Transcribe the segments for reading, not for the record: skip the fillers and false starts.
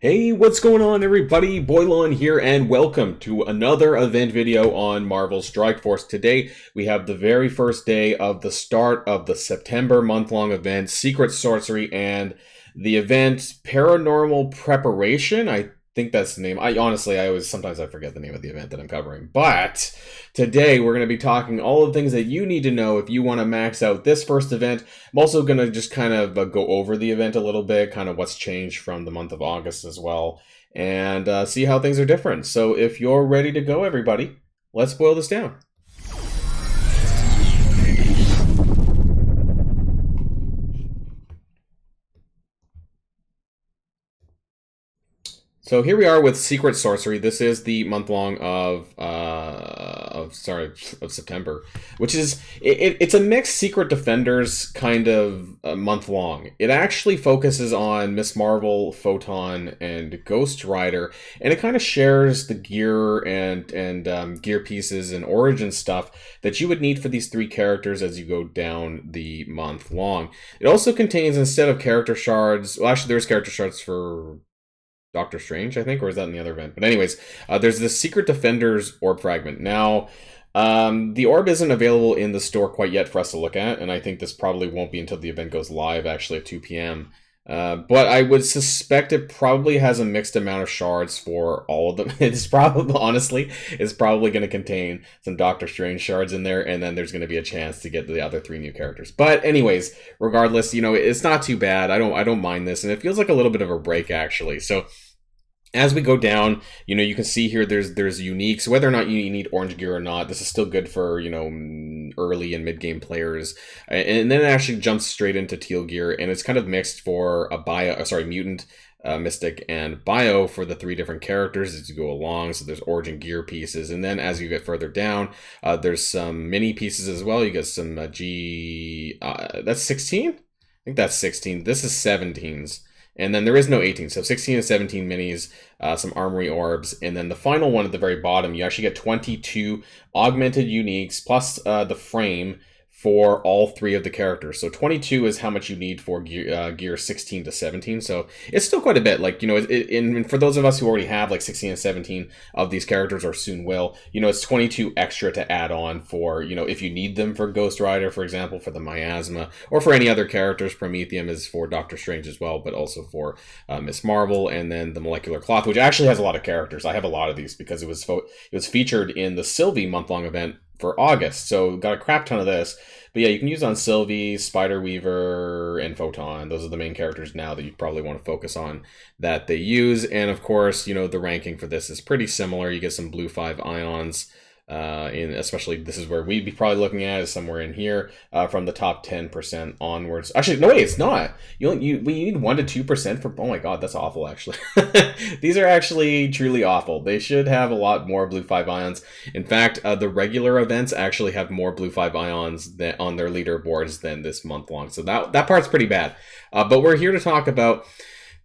Hey, what's going on everybody? Boilon here and welcome to another event video on Marvel Strike Force. Today we have the very first day of the start of the September month-long event, Secret Sorcery, and the event Paranormal Preparation. I think that's the name. Sometimes I forget the name of the event that I'm covering. But today we're going to be talking all the things that you need to know if you want to max out this first event. I'm also going to just kind of go over the event a little bit, kind of what's changed from the month of August as well, and see how things are different. So if you're ready to go, everybody, let's boil this down. So here we are with Secret Sorcery. This is the month long of September, which is it's a mixed Secret Defenders kind of month long. It actually focuses on Miss Marvel, Photon, and Ghost Rider, and it kind of shares the gear and gear pieces and origin stuff that you would need for these three characters as you go down the month long. It also contains, instead of character shards, well, actually there's character shards for Doctor Strange, I think, or is that in the other event? But anyways, there's this Secret Defenders orb fragment. Now, the orb isn't available in the store quite yet for us to look at, and I think this probably won't be until the event goes live, actually, at 2 p.m. But I would suspect it probably has a mixed amount of shards for all of them. Honestly, it's probably going to contain some Doctor Strange shards in there, and then there's going to be a chance to get the other three new characters. But anyways, regardless, it's not too bad. I don't mind this, and it feels like a little bit of a break, actually. So as we go down, you can see here there's uniques. Whether or not you need orange gear or not, this is still good for, early and mid-game players. And then it actually jumps straight into teal gear, and it's kind of mixed for a mutant, mystic, and bio for the three different characters as you go along. So there's origin gear pieces, and then as you get further down, there's some mini pieces as well. You get some that's 16? I think that's 16. This is 17s. And then there is no 18, so 16 and 17 minis, some armory orbs, and then the final one at the very bottom, you actually get 22 augmented uniques, plus the frame for all three of the characters. So 22 is how much you need for gear 16 to 17, so it's still quite a bit. And for those of us who already have 16 and 17 of these characters, or soon will, it's 22 extra to add on for, if you need them for Ghost Rider, for example, for the Miasma, or for any other characters. Prometheum is for Doctor Strange as well, but also for Miss Marvel, and then the Molecular Cloth, which actually has a lot of characters. I have a lot of these because it was featured in the Sylvie month-long event for August, so got a crap ton of this. But yeah, you can use on Sylvie, Spider Weaver, and Photon. Those are the main characters now that you probably want to focus on that they use. And of course, the ranking for this is pretty similar. You get some blue 5 ions. Especially this is where we'd be probably looking at, is somewhere in here, from the top 10% onwards. Actually, no, wait, it's not. We need 1 to 2% for. Oh my god, that's awful. Actually, these are actually truly awful. They should have a lot more blue 5 ions. In fact, the regular events actually have more blue 5 ions on their leaderboards than this month long. So that part's pretty bad. But we're here to talk about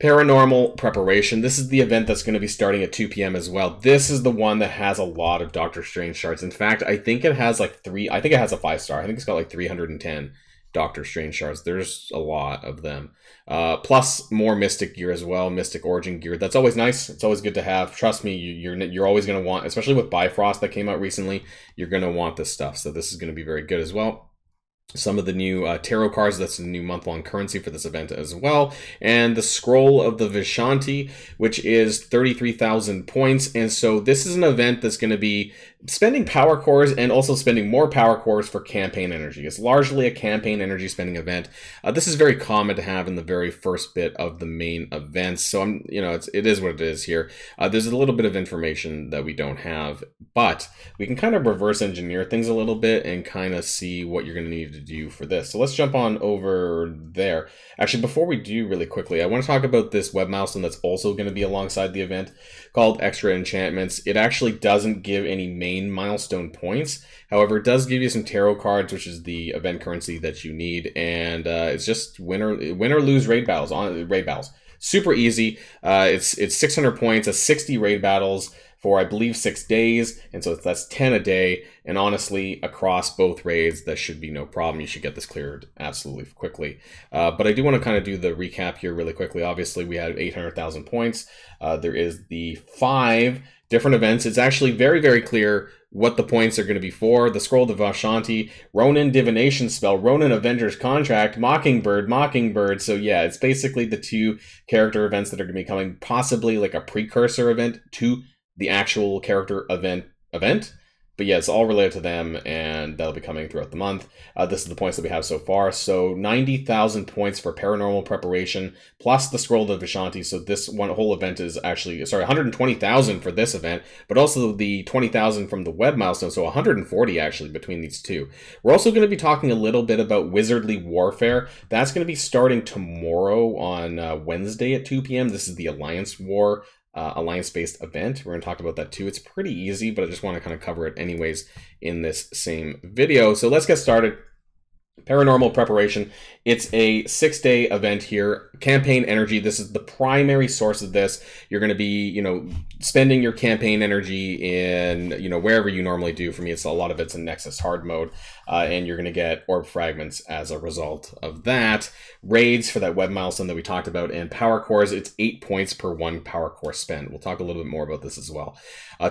Paranormal Preparation. This is the event that's going to be starting at 2 p.m. as well. This is the one that has a lot of Doctor Strange shards. In fact, I think it has I think it has a 5-star. I think it's got 310 Doctor Strange shards. There's a lot of them. Plus more Mystic gear as well, Mystic Origin gear. That's always nice. It's always good to have. Trust me, you're always going to want, especially with Bifrost that came out recently, you're going to want this stuff. So this is going to be very good as well. Some of the new tarot cards, that's the new month-long currency for this event as well. And the Scroll of the Vishanti, which is 33,000 points. And so this is an event that's going to be spending power cores and also spending more power cores for campaign energy. It's largely a campaign energy spending event. This is very common to have in the very first bit of the main events. So it is what it is here. There's a little bit of information that we don't have, but we can kind of reverse engineer things a little bit and kind of see what you're going to need to do for this. So let's jump on over there. Actually, before we do, really quickly, I want to talk about this web milestone that's also going to be alongside the event, called Extra Enchantments. It actually doesn't give any main milestone points. However, it does give you some tarot cards, which is the event currency that you need, and it's just win or lose raid battles. Super easy. It's 600 points, 60 raid battles for, I believe, 6 days, and so that's 10 a day, and honestly, across both raids, that should be no problem. You should get this cleared absolutely quickly. But I do want to kind of do the recap here really quickly. Obviously, we had 800,000 points. There is the 5 different events. It's actually very, very clear what the points are going to be for. The Scroll of Vashanti, Ronin Divination Spell, Ronin Avenger's Contract, Mockingbird. So yeah, it's basically the 2 character events that are going to be coming, possibly like a precursor event to the actual character event. But yeah, it's all related to them, and that'll be coming throughout the month. This is the points that we have so far. So 90,000 points for Paranormal Preparation, plus the Scroll of Vishanti. So this one whole event is actually, 120,000 for this event, but also the 20,000 from the web milestone. So 140 actually between these 2. We're also going to be talking a little bit about Wizardly Warfare. That's going to be starting tomorrow on Wednesday at 2 p.m. This is the Alliance War. Alliance-based event. We're going to talk about that too. It's pretty easy, but I just want to kind of cover it anyways in this same video. So let's get started. Paranormal Preparation. It's a 6-day event here. Campaign energy. This is the primary source of this. You're going to be, spending your campaign energy in, wherever you normally do. For me, it's a lot of it's in Nexus hard mode, and you're going to get orb fragments as a result of that. Raids for that web milestone that we talked about, and power cores. It's 8 points per 1 power core spent. We'll talk a little bit more about this as well.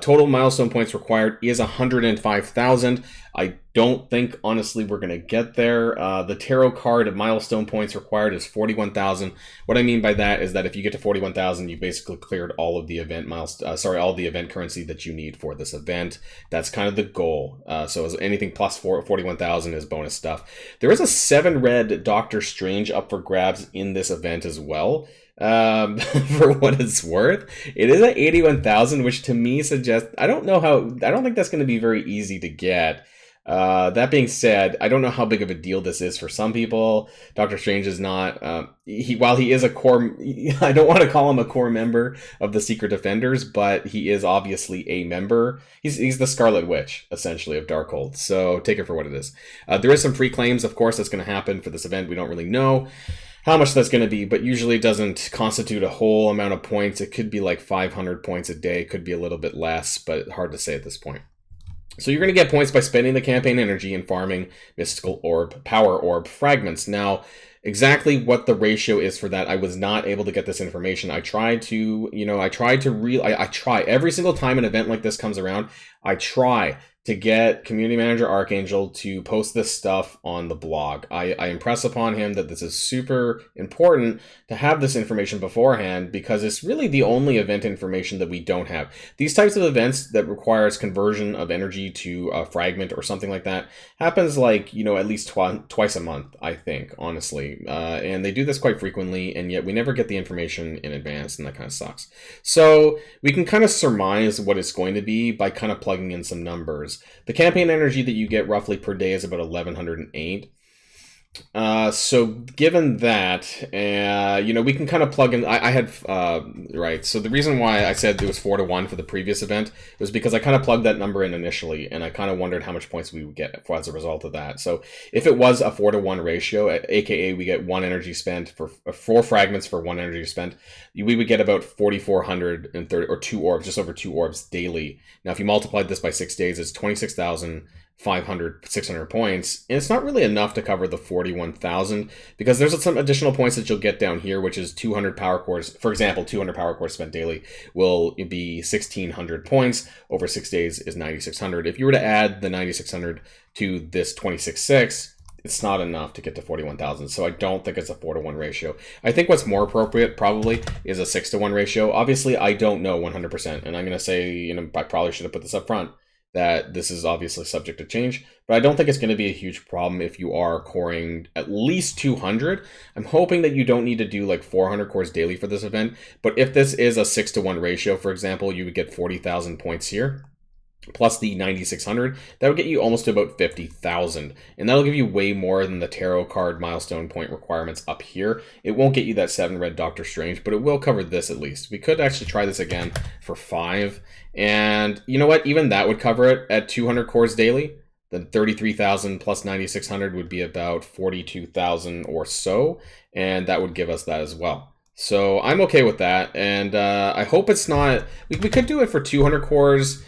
Total milestone points required is 105,000. I don't think, honestly, we're going to get there. The tarot card of milestone points required is 41,000. What I mean by that is that if you get to 41,000, you basically cleared all of the event all the event currency that you need for this event. That's kind of the goal. So anything plus 41,000 is bonus stuff. There is a 7 red Doctor Strange up for grabs in this event as well. For what it's worth, it is at 81,000, which to me suggests, I don't think that's going to be very easy to get. That being said, I don't know how big of a deal this is for some people. Doctor Strange is not, while he is a core, I don't want to call him a core member of the Secret Defenders, but he is obviously a member. He's the Scarlet Witch, essentially, of Darkhold. So take it for what it is. There is some free claims, of course, that's going to happen for this event. We don't really know how much that's going to be, but usually it doesn't constitute a whole amount of points. It could be like 500 points a day, could be a little bit less, but hard to say at this point. So you're going to get points by spending the campaign energy and farming mystical orb, power orb fragments. Now, exactly what the ratio is for that, I was not able to get this information. I try every single time an event like this comes around, I try to get Community Manager Archangel to post this stuff on the blog. I impress upon him that this is super important to have this information beforehand, because it's really the only event information that we don't have. These types of events that requires conversion of energy to a fragment or something like that happens like, at least twice a month, I think, honestly. And they do this quite frequently, and yet we never get the information in advance, and that kind of sucks. So we can kind of surmise what it's going to be by kind of plugging in some numbers. The campaign energy that you get roughly per day is about 1,108. So given that, we can kind of plug in. I had right. So the reason why I said it was 4-1 for the previous event was because I kind of plugged that number in initially, and I kind of wondered how much points we would get as a result of that. So if it was a 4-1 ratio, aka we get 1 energy spent for 4 fragments for 1 energy spent, we would get about 4,430 or 2 orbs, just over 2 orbs daily. Now, if you multiplied this by 6 days, it's 600 points, and it's not really enough to cover the 41,000, because there's some additional points that you'll get down here, which is 200 power cores. For example, 200 power cores spent daily will be 1,600 points. Over 6 days is 9,600. If you were to add the 9,600 to this 26.6, it's not enough to get to 41,000. So I don't think it's a 4-1 ratio. I think what's more appropriate probably is a 6-1 ratio. Obviously, I don't know 100%, and I'm going to say, I probably should have put this up front, that this is obviously subject to change, but I don't think it's going to be a huge problem if you are coring at least 200. I'm hoping that you don't need to do like 400 cores daily for this event, but if this is a 6-1 ratio, for example, you would get 40,000 points here, plus the 9,600, that would get you almost to about 50,000, and that'll give you way more than the tarot card milestone point requirements up here. It won't get you that 7 red Doctor Strange, but it will cover this at least. We could actually try this again for 5, and you know what, even that would cover it at 200 cores daily. Then 33,000 plus 9,600 would be about 42,000 or so, and that would give us that as well. So I'm okay with that, and I hope it's not. We could do it for 200 cores,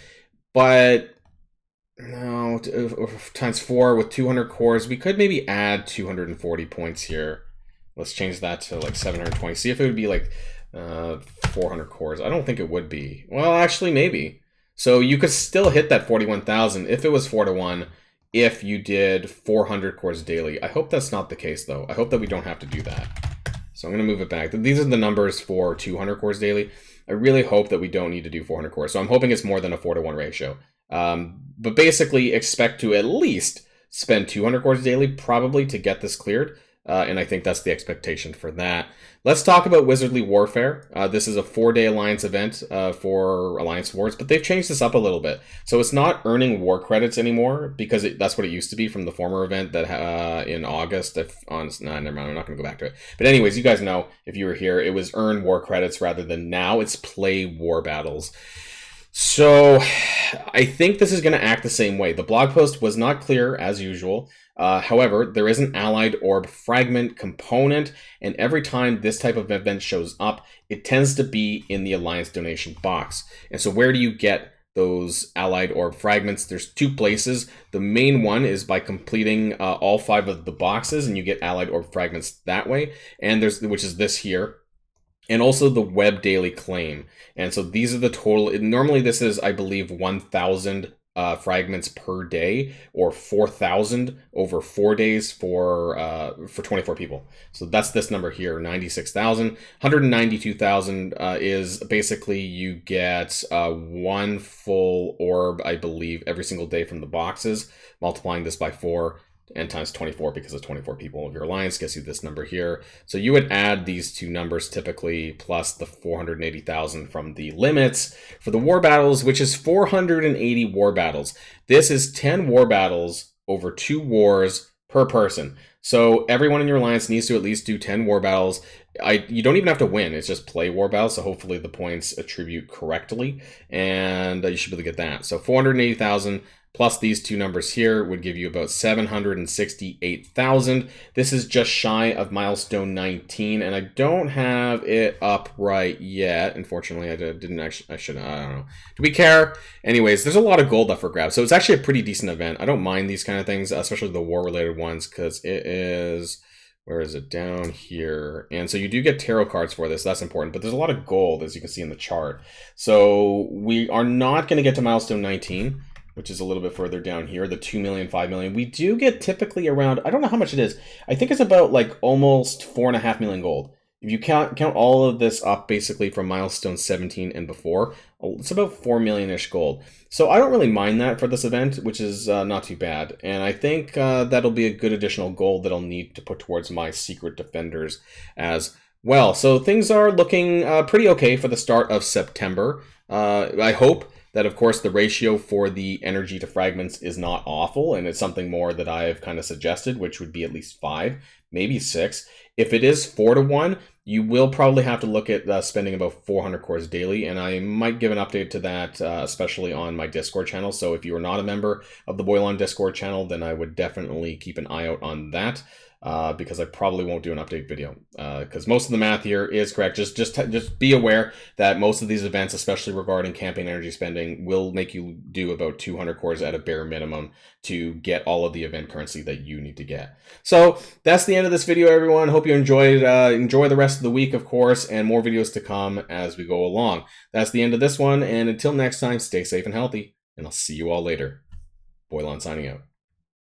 but no, times 4 with 200 cores. We could maybe add 240 points here. Let's change that to like 720. See if it would be like 400 cores. I don't think it would be. Well, actually, maybe. So you could still hit that 41,000 if it was 4 to 1. If you did 400 cores daily. I hope that's not the case, though. I hope that we don't have to do that. So I'm going to move it back. These are the numbers for 200 cores daily. I really hope that we don't need to do 400 cores. So I'm hoping it's more than a 4 to 1 ratio. But basically, expect to at least spend 200 cores daily, probably, to get this cleared. And I think that's the expectation for that. Let's talk about Wizardly Warfare. This is a 4-day Alliance event for Alliance Wars, but they've changed this up a little bit. So it's not earning war credits anymore, because that's what it used to be from the former event that in August. Never mind, I'm not going to go back to it. But anyways, you guys know, if you were here, it was earn war credits rather than now it's play war battles. So I think this is going to act the same way. The blog post was not clear, as usual. However, there is an allied orb fragment component, and every time this type of event shows up, it tends to be in the Alliance donation box. And so where do you get those allied orb fragments? There's 2 places. The main one is by completing all 5 of the boxes, and you get allied orb fragments that way. And which is this here. And also the web daily claim. And so these are the total. Normally this is, I believe, 1,000 fragments per day, or 4,000 over 4 days for 24 people. So that's this number here, 96,000. 192,000 is basically you get 1 full orb, I believe, every single day from the boxes. Multiplying this by 4 and times 24, because it's 24 people of your alliance, gets you this number here. So you would add these 2 numbers typically, plus the 480,000 from the limits for the war battles, which is 480 war battles. This is 10 war battles over 2 wars per person. So everyone in your alliance needs to at least do 10 war battles. You don't even have to win. It's just play war battles. So hopefully the points attribute correctly, and you should be able to get that. So 480,000 plus these 2 numbers here would give you about 768,000. This is just shy of milestone 19, and I don't have it up right yet. Unfortunately, I didn't actually. I don't know. Do we care? Anyways, there's a lot of gold up for grabs, so it's actually a pretty decent event. I don't mind these kind of things, especially the war-related ones, because it is. Where is it? Down here. And so you do get tarot cards for this. That's important. But there's a lot of gold, as you can see in the chart. So we are not going to get to milestone 19, which is a little bit further down here, the 2 million, 5 million. We do get typically around, I don't know how much it is. I think it's about like almost 4.5 million gold. If you count all of this up basically from milestone 17 and before, it's about 4 million-ish gold. So I don't really mind that for this event, which is not too bad. And I think that'll be a good additional gold that I'll need to put towards my secret defenders as well. So things are looking pretty okay for the start of September. I hope that, of course, the ratio for the energy to fragments is not awful, and it's something more that I've kind of suggested, which would be at least 5, maybe 6. If it is 4 to 1, you will probably have to look at spending about 400 cores daily, and I might give an update to that, especially on my Discord channel. So if you are not a member of the Boilon Discord channel, then I would definitely keep an eye out on that. Because I probably won't do an update video, because most of the math here is correct. Just be aware that most of these events, especially regarding campaign energy spending, will make you do about 200 cores at a bare minimum to get all of the event currency that you need to get. So that's the end of this video, everyone. Hope you enjoyed. Enjoy the rest of the week, of course, and more videos to come as we go along. That's the end of this one, and until next time, stay safe and healthy, and I'll see you all later. Boilon signing out.